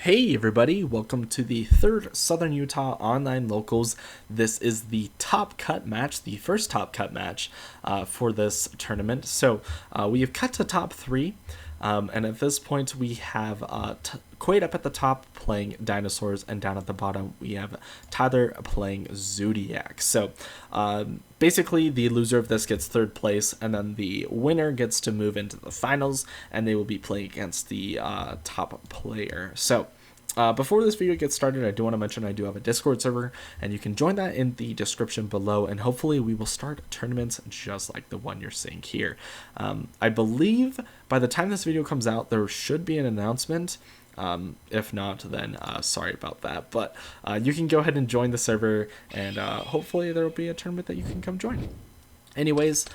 Hey everybody, welcome to the third Southern Utah Online Locals. This is the top cut match, the first top cut match for this tournament. So we have cut to top three, and at this point we have Quaid up at the top playing Dinosaurs, and down at the bottom we have Tyler playing Zoodiac. So basically the loser of this gets third place, and then the winner gets to move into the finals, and they will be playing against the top player. So before this video gets started, I do want to mention I do have a Discord server, and you can join that in the description below, and hopefully we will start tournaments just like the one you're seeing here. I believe by the time this video comes out, there should be an announcement. If not, then sorry about that, but you can go ahead and join the server, and hopefully there will be a tournament that you can come join. Anyways,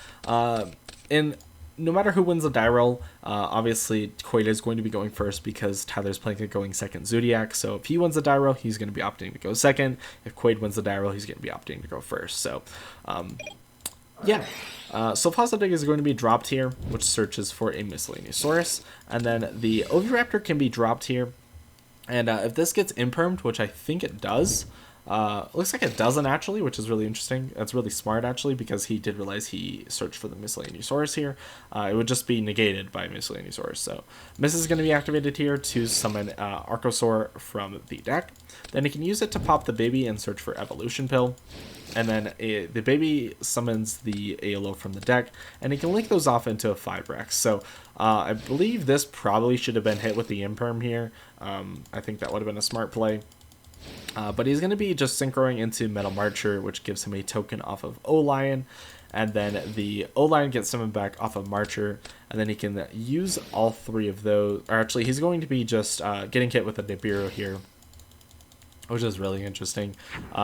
no matter who wins the die roll, obviously Quaid is going to be going first because Tyler's planning on going second Zoodiac. So if he wins the die roll, he's going to be opting to go second. If Quaid wins the die roll, he's going to be opting to go first. So yeah. Sulfosid is going to be dropped here, which searches for a Miscellaneousaurus. And then the Oviraptor can be dropped here. And if this gets impermed, which I think it does, looks like it doesn't actually, which is really interesting. That's really smart actually, because he did realize he searched for the Miscellaneousaurus here. It would just be negated by Miscellaneousaurus. So Miss is going to be activated here to summon Archosaur from the deck. Then he can use it to pop the baby and search for Evolution Pill. And then the baby summons the ALO from the deck, and he can link those off into a 5-Rex. So I believe this probably should have been hit with the Imperm here. I think that would have been a smart play. But he's going to be just synchroing into Metal Marcher, which gives him a token off of O-Lion. And then the O-Lion gets summoned back off of Marcher, and then he can use all three of those. Or actually, he's going to be just getting hit with a Nibiru here, which is really interesting.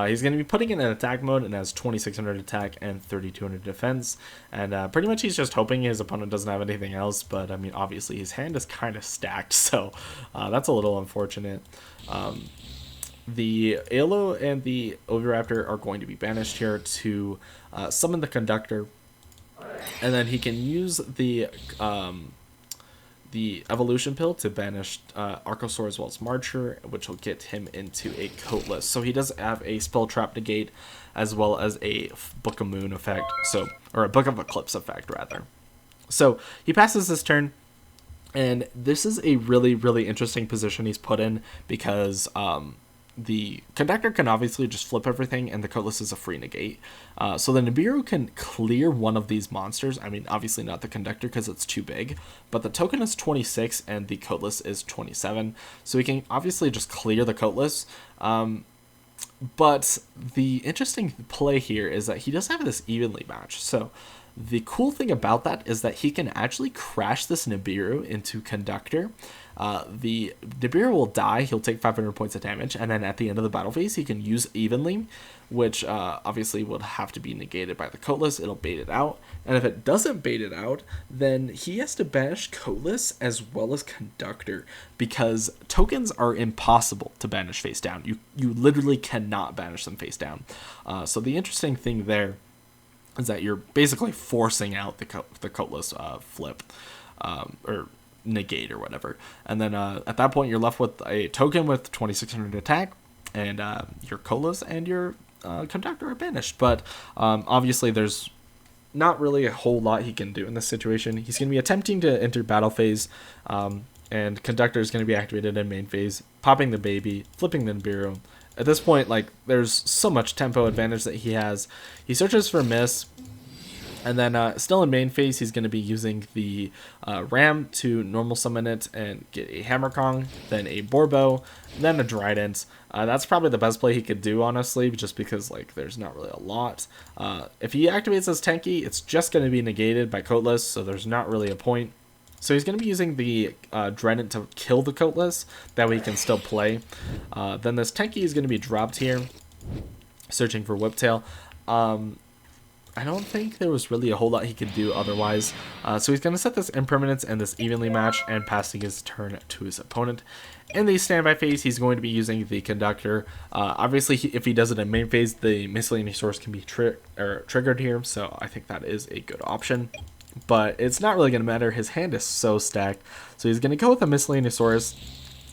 He's going to be putting it in attack mode and has 2600 attack and 3200 defense. And pretty much he's just hoping his opponent doesn't have anything else. But, I mean, obviously his hand is kind of stacked, so that's a little unfortunate. The Alo and the Oviraptor are going to be banished here to summon the Conductor. And then he can use the Evolution Pill to banish Archosaur as well as Marcher, which will get him into a Coatless. So he does have a Spell Trap Negate as well as a Book of Moon effect, or a Book of Eclipse effect rather. So he passes this turn, and this is a really, really interesting position he's put in because the Conductor can obviously just flip everything, and the Coatless is a free negate. So the Nibiru can clear one of these monsters. I mean, obviously not the Conductor because it's too big, but the token is 26 and the Coatless is 27. So he can obviously just clear the Coatless. But the interesting play here is that he does have this evenly match. So the cool thing about that is that he can actually crash this Nibiru into Conductor. The Nibiru will die, he'll take 500 points of damage, and then at the end of the battle phase he can use Evenly, which obviously would have to be negated by the Coatless. It'll bait it out, and if it doesn't bait it out, then he has to banish Coatless as well as Conductor, because tokens are impossible to banish face down. You literally cannot banish them face down. So the interesting thing there is that you're basically forcing out the Coatless flip, or negate or whatever. And then at that point, you're left with a token with 2600 attack, and your Coatless and your Conductor are banished. But obviously, there's not really a whole lot he can do in this situation. He's going to be attempting to enter battle phase, and Conductor is going to be activated in main phase, popping the baby, flipping the Nibiru. At this point, like, there's so much tempo advantage that he has. He searches for Miss, and then still in main phase, he's going to be using the Ram to normal summon it and get a Hammer Kong, then a Borbo, then a Trident. That's probably the best play he could do, honestly, just because, like, there's not really a lot. If he activates his Tenki, it's just going to be negated by Coatless, so there's not really a point. So he's going to be using the Trident to kill the Coatless, that way he can still play. Then this Tenki is going to be dropped here, searching for Whiptail. I don't think there was really a whole lot he could do otherwise. So he's going to set this Impermanence and this Evenly match, and passing his turn to his opponent. In the standby phase, he's going to be using the Conductor. Obviously, if he does it in main phase, the Miscellaneousaurus can be triggered here, so I think that is a good option. But it's not really going to matter. His hand is so stacked. So he's going to go with the Miscellaneousaurus.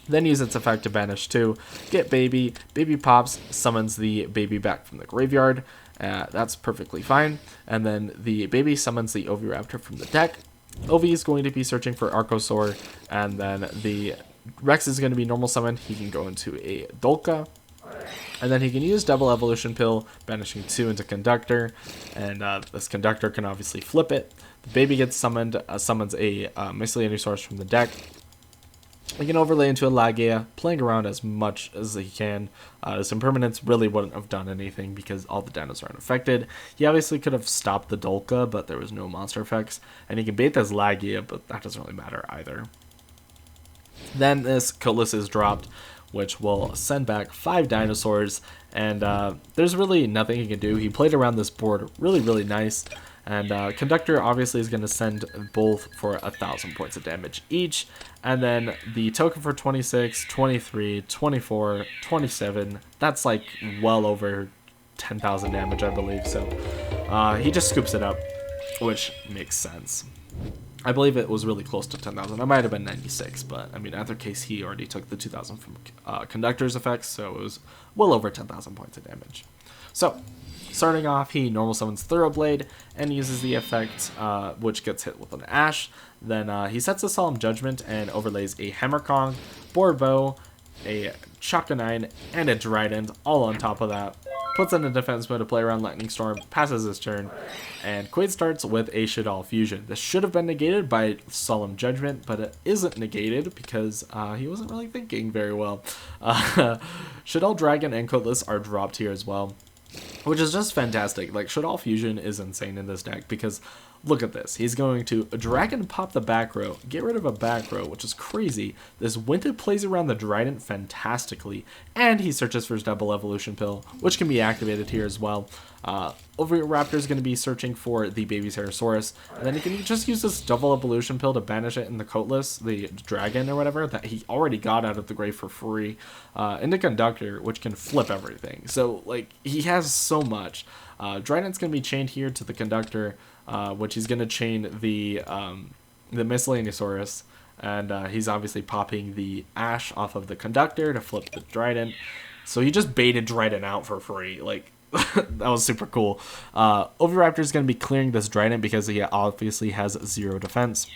Then use its effect to banish 2, get baby, baby pops, summons the baby back from the graveyard, that's perfectly fine, and then the baby summons the Oviraptor from the deck. Ovi is going to be searching for Archosaur, and then the Rex is going to be normal summoned. He can go into a Dolka, and then he can use double evolution pill, banishing 2 into Conductor, and this Conductor can obviously flip it. The baby gets summoned, summons a Miscellaneous from the deck. He can overlay into a Lagia, playing around as much as he can. His Impermanence really wouldn't have done anything because all the dinos are unaffected. He obviously could have stopped the Dolka, but there was no monster effects. And he can bait this Lagia, but that doesn't really matter either. Then this Coatless is dropped, which will send back 5 dinosaurs. And there's really nothing he can do. He played around this board really nice. And Conductor obviously is going to send both for 1,000 points of damage each. And then the token for 26, 23, 24, 27, that's like well over 10,000 damage, I believe. So he just scoops it up, which makes sense. I believe it was really close to 10,000. It might have been 96, but I mean, in either case, he already took the 2,000 from Conductor's effects, so it was well over 10,000 points of damage. So, starting off, he normal summons Thoroughblade and uses the effect, which gets hit with an Ash. Then he sets a Solemn Judgment and overlays a Hammerkong, Board Bow, a Chakanine, and a Trident, all on top of that. Puts in a defense mode to play around Lightning Storm, passes his turn, and Quaid starts with a Shaddoll Fusion. This should have been negated by Solemn Judgment, but it isn't negated because he wasn't really thinking very well. Shaddoll Dragon and Coatless are dropped here as well, which is just fantastic. Like, Shaddoll Fusion is insane in this deck because look at this. He's going to Dragon pop the back row, get rid of a back row, which is crazy. This Winter plays around the Trident fantastically, and he searches for his double evolution pill, which can be activated here as well. Oviraptor is going to be searching for the baby Pterosaurus, and then he can just use this double evolution pill to banish it in the Coatless, the dragon or whatever, that he already got out of the grave for free, into Conductor, which can flip everything. So, like, he has so much. Trident's going to be chained here to the Conductor, which he's going to chain the Miscellaneous, and he's obviously popping the Ash off of the Conductor to flip the Trident. So he just baited Trident out for free. Like, that was super cool. Oviraptor is going to be clearing this Trident because he obviously has 0 defense.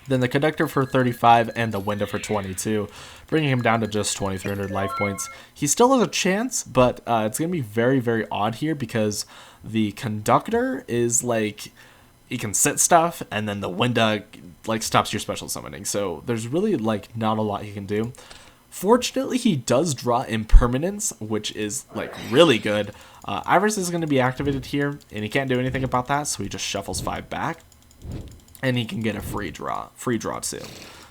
Then the Conductor for 35 and the Window for 22, bringing him down to just 2,300 life points. He still has a chance, but it's going to be very odd here because the Conductor is like, he can sit stuff, and then the Window like stops your special summoning. So there's really like not a lot he can do. Fortunately, he does draw Impermanence, which is like really good. Iris is going to be activated here, and he can't do anything about that, so he just shuffles 5 back. And he can get a free draw too.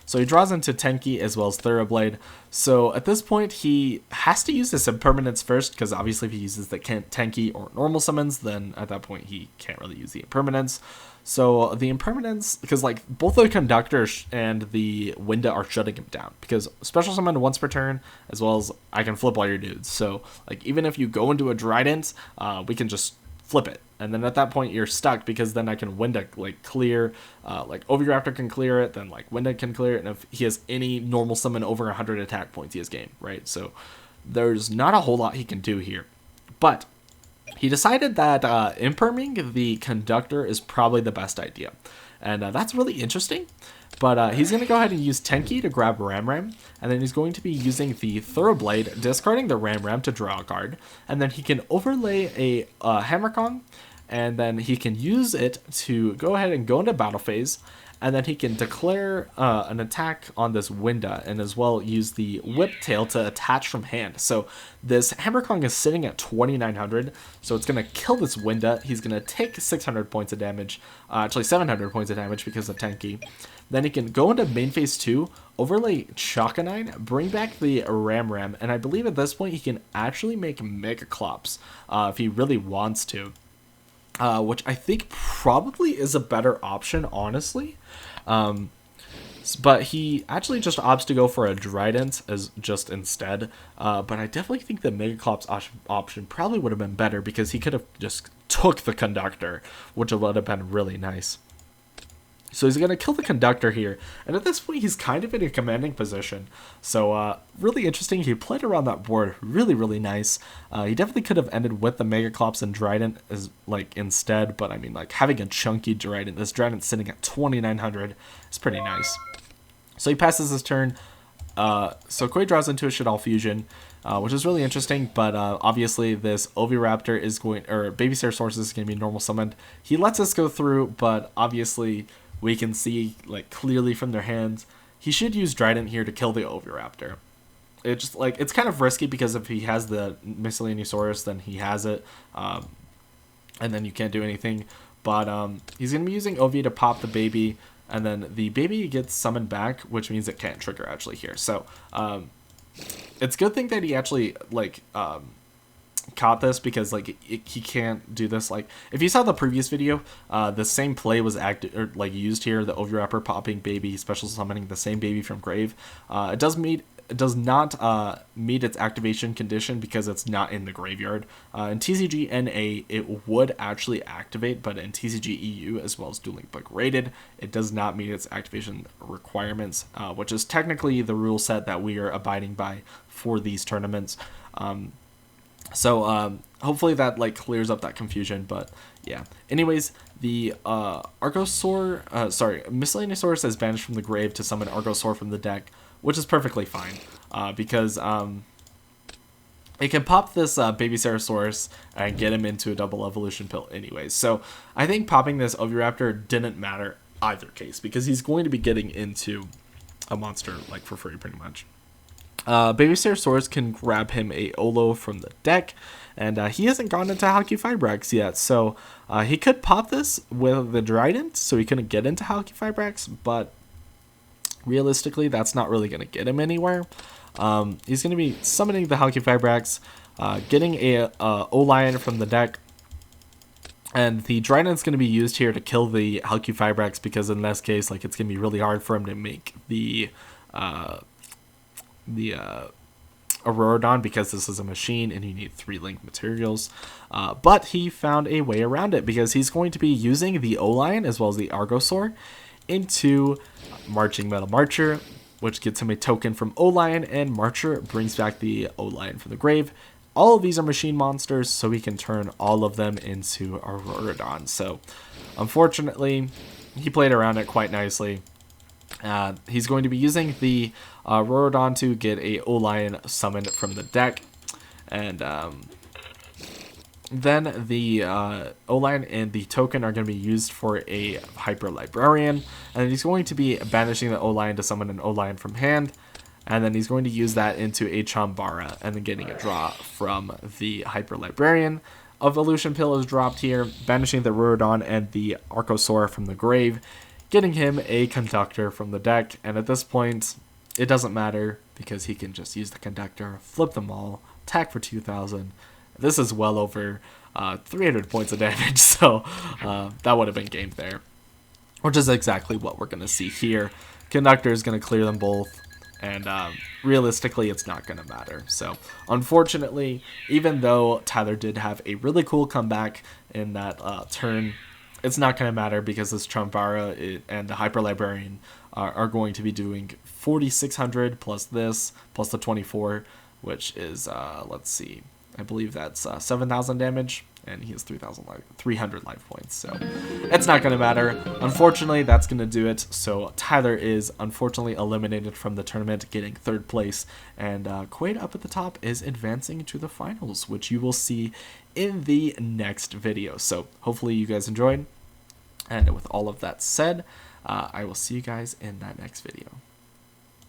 So he draws into Tenki as well as Thoroughblade. So at this point, he has to use this Impermanence first, because obviously if he uses the Tenki or normal summons, then at that point he can't really use the Impermanence. So the Impermanence, because like both the Conductor and the Winda are shutting him down, because special summon once per turn, as well as I can flip all your dudes. So like even if you go into a Trident, we can just flip it, and then at that point you're stuck, because then I can Winda like clear, like Oviraptor can clear it, then like Winda can clear it, and if he has any normal summon over 100 attack points, he has game, right? So there's not a whole lot he can do here, but he decided that imperming the Conductor is probably the best idea, and that's really interesting. But he's going to go ahead and use Tenki to grab Ram, and then he's going to be using the Thoroughblade, discarding the Ram to draw a card, and then he can overlay a Hammerkong, and then he can use it to go ahead and go into battle phase, and then he can declare an attack on this Winda, and as well use the Whip Tail to attach from hand. So this Hammerkong is sitting at 2,900, so it's going to kill this Winda. He's going to take 600 points of damage, actually 700 points of damage because of Tenki. Then he can go into main phase 2, overlay Chakanine, bring back the Ram, and I believe at this point he can actually make Megaclops if he really wants to. Which I think probably is a better option, honestly. But he actually just opts to go for a Trident as just instead. But I definitely think the Megaclops option probably would have been better, because he could have just took the Conductor, which would have been really nice. So he's going to kill the conductor here. And at this point, he's kind of in a commanding position. So really interesting. He played around that board really, really nice. He definitely could have ended with the Megaclops and Dryden as, like, instead. But, I mean, like, having a chunky Dryden, this Dryden sitting at 2,900 is pretty nice. So he passes his turn. So Koi draws into a Shadal Fusion, which is really interesting, but obviously this Oviraptor is going, or Baby Ceratosaurus is going to be normal summoned. He lets us go through, but obviously we can see, like, clearly from their hands, he should use Trident here to kill the Oviraptor. It's just, like, it's kind of risky because if he has the Miscellaneousaurus, then he has it, and then you can't do anything. But he's going to be using Ovi to pop the baby, and then the baby gets summoned back, which means it can't trigger actually here. So it's a good thing that he actually, like, caught this, because, like, he can't do this. Like, if you saw the previous video, the same play was used here, the Oviraptor popping baby, special summoning the same baby from grave. It does not meet its activation condition because it's not in the graveyard. In TCG NA, it would actually activate, but in TCG EU, as well as Dueling Book Rated, it does not meet its activation requirements, which is technically the rule set that we are abiding by for these tournaments. So hopefully that, like, clears up that confusion, but yeah. Anyways, the Miscellaneousaurus is banished from the grave to summon Argosaur from the deck, which is perfectly fine, because it can pop this Baby Ceratosaurus and get him into a double evolution pill anyways. So I think popping this Oviraptor didn't matter either case, because he's going to be getting into a monster, like, for free pretty much. Baby Ceratosaurus can grab him a Olo from the deck, and he hasn't gone into Halqifibrax yet, so he could pop this with the Trident, so he couldn't get into Halqifibrax, but realistically, that's not really going to get him anywhere. He's going to be summoning the Halqifibrax, getting a O-Lion from the deck, and the Trident's going to be used here to kill the Halqifibrax, because in this case, like, it's going to be really hard for him to make the Aurorodon, because this is a machine and you need 3 link materials. But he found a way around it, because he's going to be using the O-Lion as well as the Argosaur into Marching Metal Marcher, which gets him a token from O-Lion, and Marcher brings back the O-Lion from the grave. All of these are machine monsters, so we can turn all of them into Aurorodon. So unfortunately, he played around it quite nicely. He's going to be using the Aurorodon to get a O-Lion summoned from the deck, and then the O-Lion and the token are going to be used for a Hyper Librarian, and he's going to be banishing the O-Lion to summon an O-Lion from hand, and then he's going to use that into a Chambara, and then getting a draw from the Hyper Librarian. Evolution Pill is dropped here, banishing the Aurorodon and the Archosaur from the grave, getting him a Conductor from the deck, and at this point, it doesn't matter, because he can just use the Conductor, flip them all, attack for 2,000. This is well over 300 points of damage, so that would have been game there, which is exactly what we're going to see here. Conductor is going to clear them both, and realistically, it's not going to matter. So unfortunately, even though Tyler did have a really cool comeback in that turn, it's not going to matter, because this Chambara and the Hyper Librarian are going to be doing 4,600 plus this, plus the 24, which is, let's see, I believe that's 7,000 damage, and he has 300 life points, so it's not going to matter. Unfortunately, that's going to do it. So Tyler is unfortunately eliminated from the tournament, getting 3rd place, and Quaid up at the top is advancing to the finals, which you will see in the next video. So hopefully you guys enjoyed, and with all of that said, I will see you guys in that next video.